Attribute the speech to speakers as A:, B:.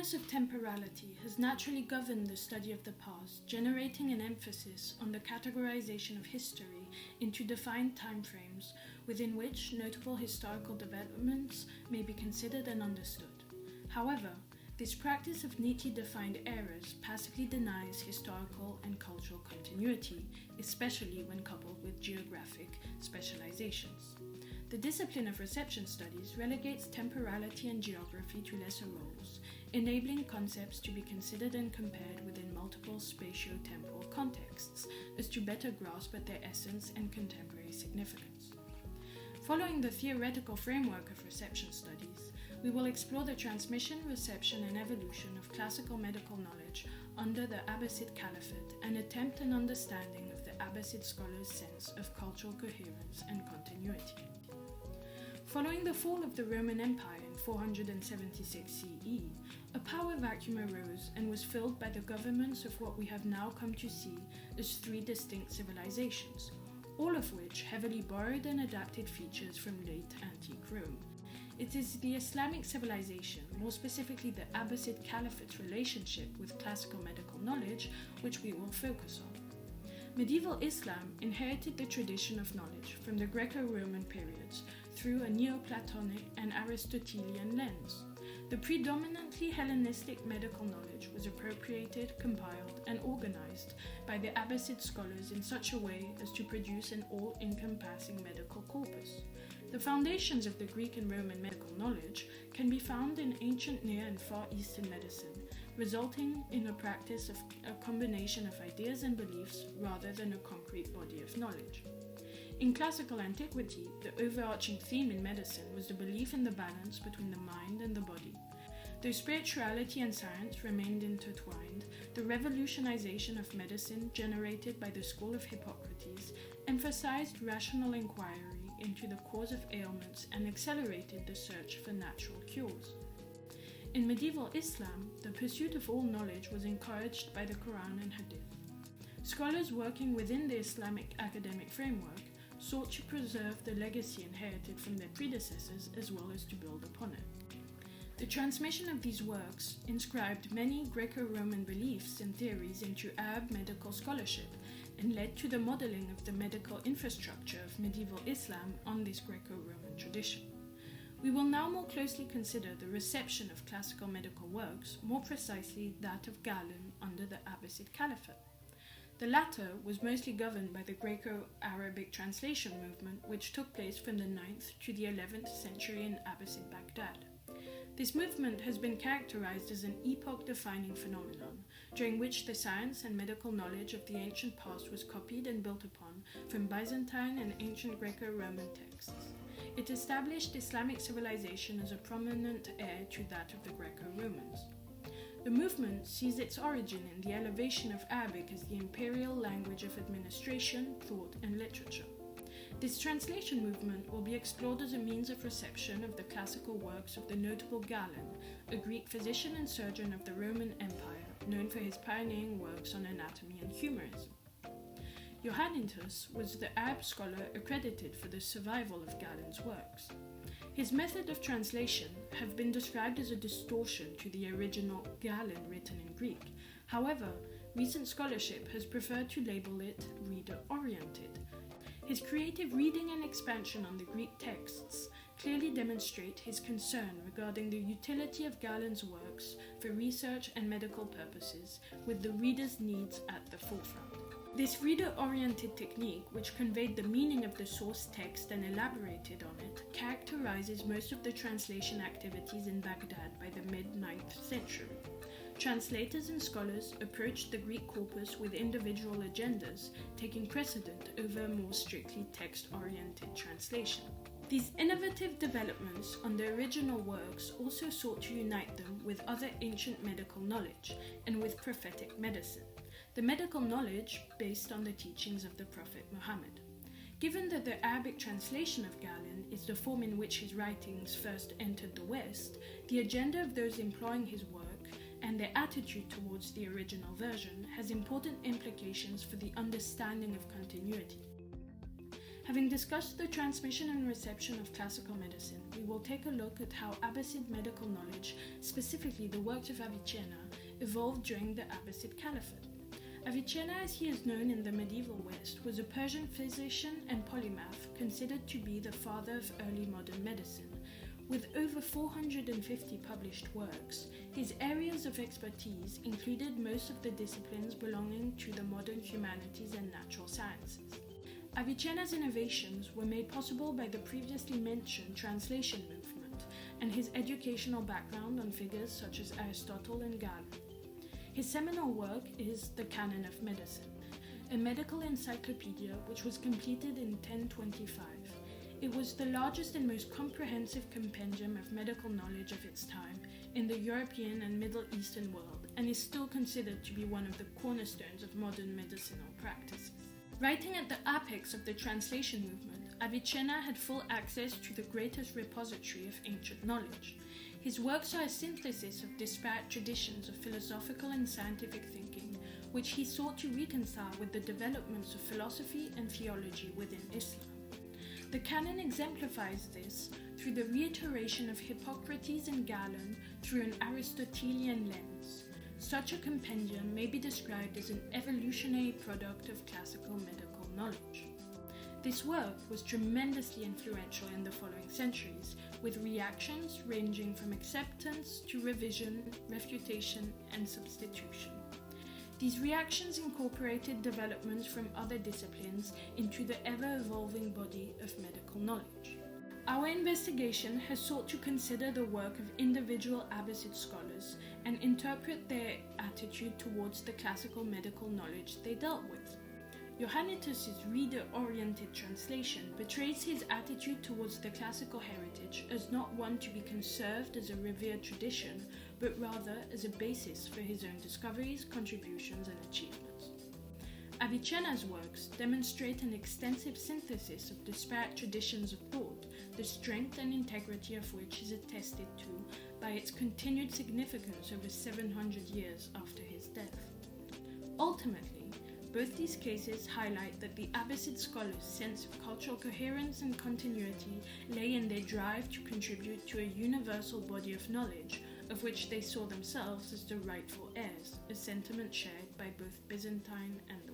A: awareness of temporality has naturally governed the study of the past, generating an emphasis on the categorization of history into defined timeframes within which notable historical developments may be considered and understood. However, this practice of neatly defined eras passively denies historical and cultural continuity, especially when coupled with geographic specializations. The discipline of reception studies relegates temporality and geography to lesser roles, enabling concepts to be considered and compared within multiple spatio-temporal contexts as to better grasp at their essence and contemporary significance. Following the theoretical framework of reception studies, we will explore the transmission, reception, and evolution of classical medical knowledge under the Abbasid Caliphate and attempt an understanding of the Abbasid scholars' sense of cultural coherence and continuity. Following the fall of the Roman Empire in 476 CE, a power vacuum arose and was filled by the governments of what we have now come to see as three distinct civilizations, all of which heavily borrowed and adapted features from late antique Rome. It is the Islamic civilization, more specifically the Abbasid Caliphate's relationship with classical medical knowledge, which we will focus on. Medieval Islam inherited the tradition of knowledge from the Greco-Roman periods through a Neoplatonic and Aristotelian lens. The predominantly Hellenistic medical knowledge was appropriated, compiled, and organized by the Abbasid scholars in such a way as to produce an all-encompassing medical corpus. The foundations of the Greek and Roman medical knowledge can be found in ancient Near and Far Eastern medicine, resulting in a practice of a combination of ideas and beliefs rather than a concrete body of knowledge. In classical antiquity, the overarching theme in medicine was the belief in the balance between the mind and the body. Though spirituality and science remained intertwined, the revolutionization of medicine generated by the school of Hippocrates emphasized rational inquiry into the cause of ailments and accelerated the search for natural cures. In medieval Islam, the pursuit of all knowledge was encouraged by the Quran and Hadith. Scholars working within the Islamic academic framework sought to preserve the legacy inherited from their predecessors as well as to build upon it. The transmission of these works inscribed many Greco-Roman beliefs and theories into Arab medical scholarship and led to the modeling of the medical infrastructure of medieval Islam on this Greco-Roman tradition. We will now more closely consider the reception of classical medical works, more precisely that of Galen under the Abbasid Caliphate. The latter was mostly governed by the Greco-Arabic translation movement, which took place from the 9th to the 11th century in Abbasid Baghdad. This movement has been characterized as an epoch-defining phenomenon, during which the science and medical knowledge of the ancient past was copied and built upon from Byzantine and ancient Greco-Roman texts. It established Islamic civilization as a prominent heir to that of the Greco-Romans. The movement sees its origin in the elevation of Arabic as the imperial language of administration, thought, and literature. This translation movement will be explored as a means of reception of the classical works of the notable Galen, a Greek physician and surgeon of the Roman Empire, known for his pioneering works on anatomy and humorism. Johannitus was the Arab scholar accredited for the survival of Galen's works. His method of translation have been described as a distortion to the original Galen written in Greek. However, recent scholarship has preferred to label it reader-oriented. His creative reading and expansion on the Greek texts clearly demonstrate his concern regarding the utility of Galen's works for research and medical purposes, with the reader's needs at the forefront. This reader-oriented technique, which conveyed the meaning of the source text and elaborated on it, characterizes most of the translation activities in Baghdad by the mid-9th century. Translators and scholars approached the Greek corpus with individual agendas, taking precedent over more strictly text-oriented translation. These innovative developments on the original works also sought to unite them with other ancient medical knowledge and with prophetic medicine, the medical knowledge based on the teachings of the Prophet Muhammad. Given that the Arabic translation of Galen is the form in which his writings first entered the West, the agenda of those employing his work and their attitude towards the original version has important implications for the understanding of continuity. Having discussed the transmission and reception of classical medicine, we will take a look at how Abbasid medical knowledge, specifically the works of Avicenna, evolved during the Abbasid Caliphate. Avicenna, as he is known in the medieval West, was a Persian physician and polymath considered to be the father of early modern medicine. With over 450 published works, his areas of expertise included most of the disciplines belonging to the modern humanities and natural sciences. Avicenna's innovations were made possible by the previously mentioned translation movement and his educational background on figures such as Aristotle and Galen. His seminal work is The Canon of Medicine, a medical encyclopedia which was completed in 1025. It was the largest and most comprehensive compendium of medical knowledge of its time in the European and Middle Eastern world and is still considered to be one of the cornerstones of modern medicinal practices. Writing at the apex of the translation movement, Avicenna had full access to the greatest repository of ancient knowledge. His works are a synthesis of disparate traditions of philosophical and scientific thinking, which he sought to reconcile with the developments of philosophy and theology within Islam. The canon exemplifies this through the reiteration of Hippocrates and Galen through an Aristotelian lens. Such a compendium may be described as an evolutionary product of classical medical knowledge. This work was tremendously influential in the following centuries, with reactions ranging from acceptance to revision, refutation, and substitution. These reactions incorporated developments from other disciplines into the ever-evolving body of medical knowledge. Our investigation has sought to consider the work of individual Abbasid scholars and interpret their attitude towards the classical medical knowledge they dealt with. Johannitus's reader-oriented translation betrays his attitude towards the classical heritage as not one to be conserved as a revered tradition, but rather as a basis for his own discoveries, contributions, and achievements. Avicenna's works demonstrate an extensive synthesis of disparate traditions of thought, the strength and integrity of which is attested to by its continued significance over 700 years after his death. Ultimately, both these cases highlight that the Abbasid scholars' sense of cultural coherence and continuity lay in their drive to contribute to a universal body of knowledge, of which they saw themselves as the rightful heirs, a sentiment shared by both Byzantine and the